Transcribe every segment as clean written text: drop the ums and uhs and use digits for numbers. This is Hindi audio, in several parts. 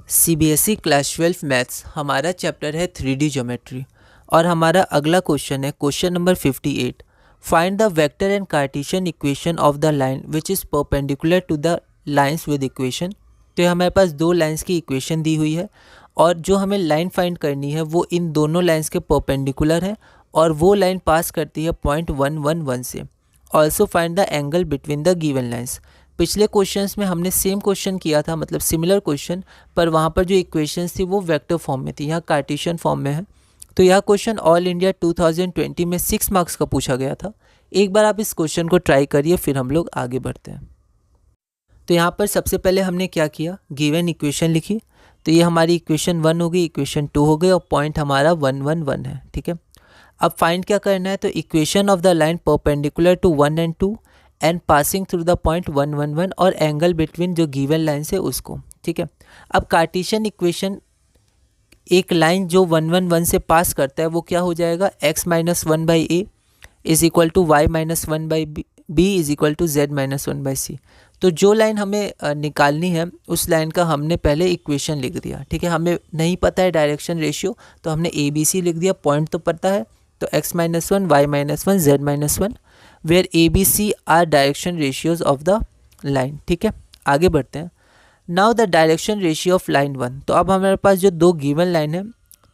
सीबीएसई क्लास 12 मैथ्स हमारा चैप्टर है 3D ज्योमेट्री और हमारा अगला क्वेश्चन है question number 58। Find the vector and cartesian equation of the line which is perpendicular to the lines with equation. तो ये हमारे पास दो लाइंस की इक्वेशन दी हुई है और जो हमें लाइन फाइंड करनी है वो इन दोनों लाइंस के परपेंडिकुलर है और वो लाइन पास करती है पॉइंट 111 से। Also find the angle between the given lines. पिछले क्वेश्चंस में हमने सेम क्वेश्चन किया था, मतलब सिमिलर क्वेश्चन, पर वहाँ पर जो इक्वेशंस थी वो वेक्टर फॉर्म में थी, यहाँ कार्टेशियन फॉर्म में है। तो यह क्वेश्चन ऑल इंडिया 2020 में 6 मार्क्स का पूछा गया था। एक बार आप इस क्वेश्चन को ट्राई करिए, फिर हम लोग आगे बढ़ते हैं। तो यहाँ पर सबसे पहले हमने क्या किया, गिवन इक्वेशन लिखी। तो ये हमारी इक्वेशन 1 हो गई, इक्वेशन 2 हो गई और पॉइंट हमारा 111 है। ठीक है, अब फाइंड क्या करना है, तो equation of the line perpendicular to 1 and 2 and passing through the point 111 और एंगल बिटवीन जो गिवन लाइन से उसको। ठीक है, अब कार्टेशियन इक्वेशन एक लाइन जो 111 से पास करता है वो क्या हो जाएगा, x minus 1 by A is equal to Y minus 1 by B is equal to Z minus 1 by C. तो जो लाइन हमें निकालनी है उस लाइन का हमने पहले इक्वेशन लिख दिया। ठीक है, हमें नहीं पता है डायरेक्शन रेशियो, तो हमने ए बी सी लिख दिया। पॉइंट तो पता है, तो x minus 1 Y minus 1 Z minus 1 where A B C are direction ratios of the line. ठीक है, आगे बढ़ते हैं। Now the direction ratio of line 1। तो अब हमारे पास जो दो गिवन लाइन है,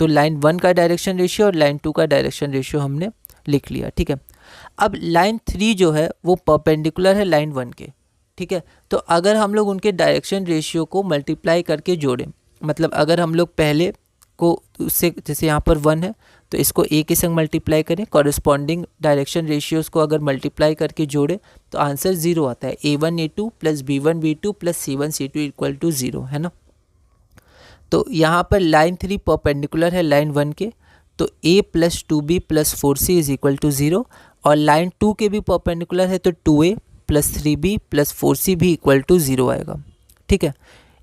तो लाइन 1 का डायरेक्शन रेशियो और लाइन 2 का डायरेक्शन रेशियो हमने लिख लिया। ठीक है, अब लाइन 3 जो है वो परपेंडिकुलर है लाइन 1 के। ठीक है, तो अगर हम लोग उनके डायरेक्शन रेशियो को मल्टीप्लाई करके जोड़ें, मतलब अगर हम लोग पहले को उससे, जैसे यहाँ पर 1 है तो इसको ए के संग मल्टीप्लाई करें, कॉरेस्पॉन्डिंग डायरेक्शन रेशियोज को अगर मल्टीप्लाई करके जोड़े तो आंसर 0 आता है। a1 a2 plus b1 b2 plus c1 c2 equal to 0 है ना। तो यहाँ पर लाइन 3 परपेंडिकुलर है लाइन 1 के, तो a plus 2b plus 4c is equal to 0 और लाइन 2 के भी परपेंडिकुलर है तो 2a plus 3b plus 4c भी इक्वल टू 0 आएगा। ठीक है,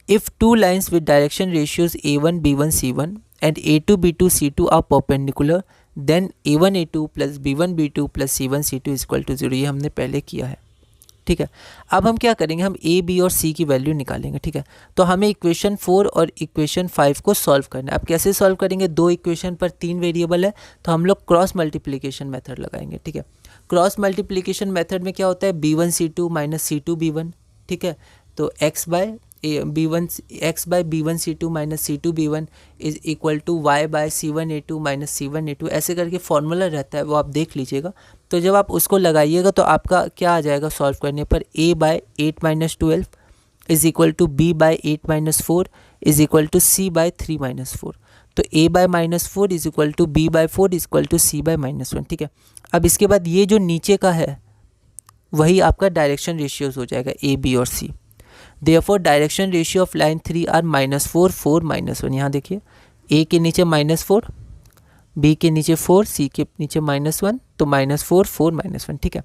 if two lines with direction ratios a1 b1 c1 and a2 b2 c2 are perpendicular then a1 a2 plus b1 b2 plus c1 c2 is equal to 0। ये हमने पहले किया है। ठीक है, अब हम क्या करेंगे, हम a b और c की वैल्यू निकालेंगे। ठीक है, तो हमें इक्वेशन 4 और इक्वेशन 5 को सॉल्व करना है। अब कैसे सॉल्व करेंगे, दो इक्वेशन पर 3 वेरिएबल है तो हम लोग क्रॉस मल्टीप्लिकेशन मेथड लगाएंगे। ठीक है, क्रॉस मल्टीप्लिकेशन मेथड में क्या होता है, b1 c2 minus c2 b1। ठीक है, तो x by b1 c2 minus c2 b1 is equal to y by c1 a2 minus c1 a2, ऐसे करके फॉर्मूला रहता है, वो आप देख लीजिएगा। तो जब आप उसको लगाइएगा तो आपका क्या आ जाएगा सॉल्व करने पर, a by 8 minus 12 is equal to b by 8 minus 4 is equal to c by 3 minus 4। तो a by minus 4 is equal to b by 4 is equal to c by minus 1। ठीक है, अब इसके बाद ये जो नीचे का है वही आपका डायरेक्शन रेशियोज हो जाएगा a b और c। Therefore direction ratio of line 3 are -4 4 -1। यहाँ देखिए, a के नीचे -4, b के नीचे 4, c के नीचे -1, तो -4 4 -1। ठीक है,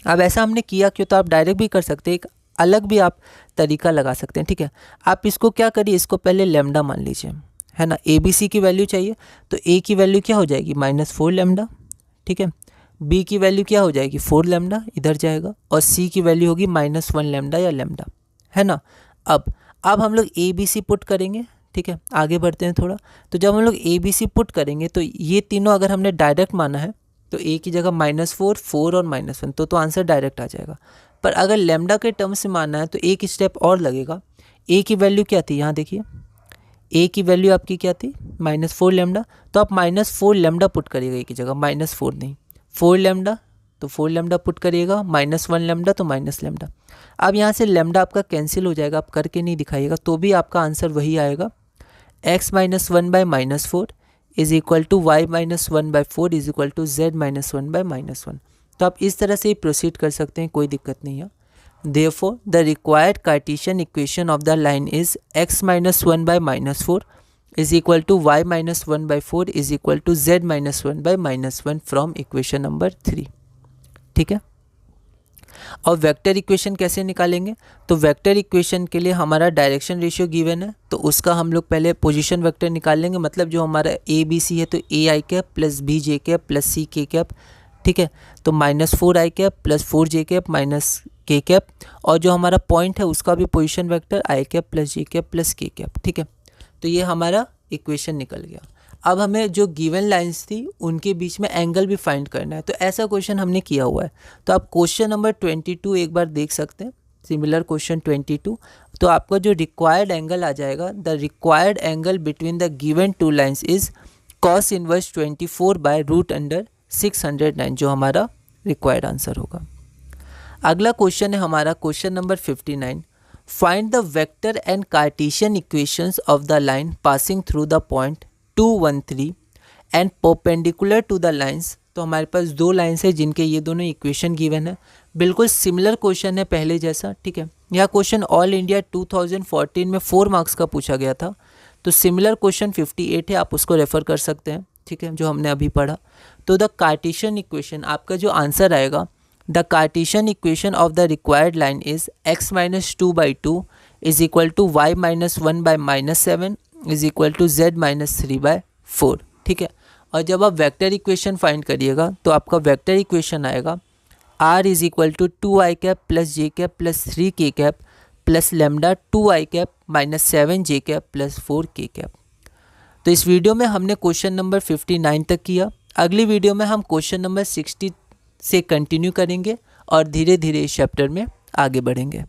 अब ऐसा हमने किया क्यों, तो आप डायरेक्ट भी कर सकते हैं, एक अलग भी आप तरीका लगा सकते हैं। ठीक है, आप इसको क्या करिए, इसको पहले लेमडा मान लीजिए, है ना। ए बी सी की वैल्यू चाहिए तो a की वैल्यू क्या हो जाएगी, -4 लेमडा। ठीक है, b की वैल्यू क्या हो जाएगी, 4 लेमडा, इधर जाएगा, और c की वैल्यू होगी -1 लेमडा या लेमडा, है ना। अब हम लोग ए बी सी पुट करेंगे। ठीक है, आगे बढ़ते हैं थोड़ा। तो जब हम लोग ए बी सी पुट करेंगे तो ये तीनों अगर हमने डायरेक्ट माना है तो ए की जगह -4 4 और -1, तो आंसर डायरेक्ट आ जाएगा। पर अगर लेमडा के टर्म से मानना है तो एक स्टेप और लगेगा। ए की वैल्यू क्या थी, यहाँ देखिए, ए की वैल्यू आपकी क्या थी, -4 लेमडा, तो आप -4 लेमडा पुट करिएगा ए की जगह, -4 नहीं 4 लेमडा, तो 4 लेमडा पुट करिएगा, -1 लेमडा तो माइनस लेमडा। अब यहाँ से लेमडा आपका कैंसिल हो जाएगा, आप करके नहीं दिखाइएगा तो भी आपका आंसर वही आएगा। x minus 1 by -4 is equal to y minus 1 by 4 is equal to z minus 1 by -1। तो आप इस तरह से ही प्रोसीड कर सकते हैं, कोई दिक्कत नहीं है। Therefore the required cartesian equation of the line is x minus 1 by -4 is equal to y minus 1 by 4 is equal to z minus 1 by -1 from equation number 3। ठीक है, और वेक्टर इक्वेशन कैसे निकालेंगे, तो वेक्टर इक्वेशन के लिए हमारा डायरेक्शन रेशियो गिवन है, तो उसका हम लोग पहले पोजीशन वेक्टर निकाल लेंगे। मतलब जो हमारा ए बी सी है तो A I cap plus B J cap plus C K cap. ठीक है, तो -4 I cap plus 4 J cap minus K cap, और जो हमारा पॉइंट है उसका भी position vector I cap plus J cap plus K cap. ठीक है, तो ये हमारा इक्वेशन निकल गया। अब हमें जो गिवन लाइंस थी उनके बीच में एंगल भी फाइंड करना है, तो ऐसा क्वेश्चन हमने किया हुआ है। तो आप क्वेश्चन नंबर 22 एक बार देख सकते हैं, सिमिलर क्वेश्चन 22। तो आपका जो रिक्वायर्ड एंगल आ जाएगा, the required angle between the given two lines is cos inverse 24/√609, जो हमारा रिक्वायर्ड आंसर होगा। अगला क्वेश्चन है हमारा question number 59। Find the vector and cartesian equations of the line passing through the point 213 and perpendicular to the lines. तो हमारे पास दो लाइंस है जिनके ये दोनों इक्वेशन गिवन है, बिल्कुल सिमिलर क्वेश्चन है पहले जैसा, ठीक है। यह क्वेश्चन ऑल इंडिया 2014 में 4 मार्क्स का पूछा गया था। तो सिमिलर क्वेश्चन 58 है, आप उसको रेफर कर सकते हैं, ठीक है, जो हमने अभी पढ़ा। तो द कार्टेशियन इक्वेशन, आपका जो आंसर आएगा, the cartesian equation of the required line is x - 2/2 is equal to y - 1/-7 is equal to z - 3/4, ठीक है। और जब आप वेक्टर इक्वेशन फाइंड करिएगा तो आपका वेक्टर इक्वेशन आएगा r is equal to 2i cap plus j cap plus 3k cap plus lambda 2i cap minus 7j cap plus 4k cap. तो इस वीडियो में हमने क्वेश्चन नंबर 59 तक किया। अगली वीडियो में हम क्वेश्चन नंबर 60 से कंटिन्यू करेंगे और धीरे धीरे इस चैप्टर में आगे बढ़ेंगे।